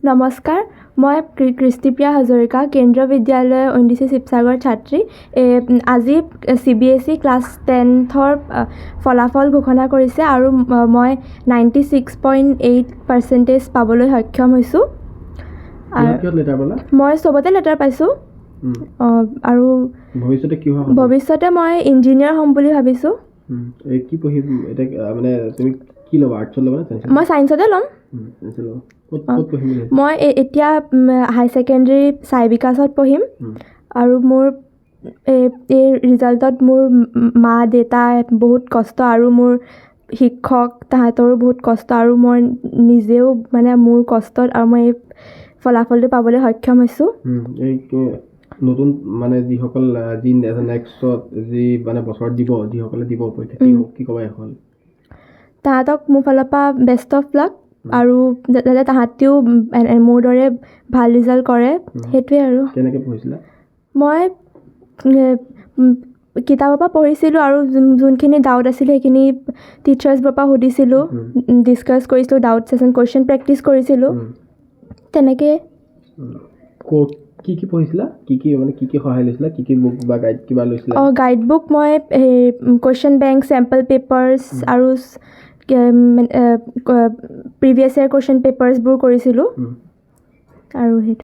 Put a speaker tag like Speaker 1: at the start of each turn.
Speaker 1: নমস্কাৰ, মই কৃষ্টিপ্ৰিয়া হাজৰিকা, কেন্দ্ৰীয় বিদ্যালয় অইনডিচি শিৱসাগৰ ছাত্ৰী। আজি Cbse ক্লাছ 10ৰ ফলাফল ঘোষণা কৰিছে আৰু মই 96.8% পাবলৈ সক্ষম হৈছোঁ। মই চবতে লেটাৰ পাইছোঁ। আৰু ভৱিষ্যতে মই ইঞ্জিনিয়াৰ হ'ম বুলি ভাবিছোঁ। মই ছায়েন্সতে ল'ম। মই এতিয়া হাই ছেকেণ্ডেৰী Cbseত পঢ়িম আৰু মোৰ এই ৰিজাল্টত মোৰ মা দেউতা বহুত কষ্ট আৰু মোৰ শিক্ষক তাহাঁতৰো বহুত কষ্ট আৰু মই নিজেও মানে মোৰ কষ্টত আৰু মই এই ফলাফলটো পাবলৈ সক্ষম হৈছোঁ।
Speaker 2: নতুন মানে যিসকল নেক্সটত যি মানে বছৰত যিসকলে দিব পৰীক্ষা কি ক'বা এখন
Speaker 1: তাহাঁতক মোৰ ফালৰ পৰা বেষ্ট অফ লাক আৰু যাতে তাহাঁতেও মোৰ দৰে ভাল ৰিজাল্ট কৰে, সেইটোৱে আৰু।
Speaker 2: কেনেকৈ পঢ়িছিলা?
Speaker 1: মই কিতাপৰ পৰা পঢ়িছিলোঁ আৰু যোনখিনি ডাউট আছিলে সেইখিনি টিচাৰ্ছবোৰৰ পৰা সুধিছিলোঁ, ডিছকাছ কৰিছিলোঁ, ডাউট ছেশ্যন কুৱেশ্যন প্ৰেক্টিছ কৰিছিলোঁ, তেনেকৈ।
Speaker 2: কি পঢ়িছিলা? কি সহায় লৈছিলা? কি বুক বা গাইড কিবা লৈছিলা?
Speaker 1: গাইড বুক মই কুৱেশ্যন বেংক, চেম্পল পেপাৰ্ছ আৰু প্ৰিভিয়াছ ইয়েৰ কুৱেশ্যন পেপাৰ্ছবোৰ কৰিছিলোঁ আৰু সেইটো।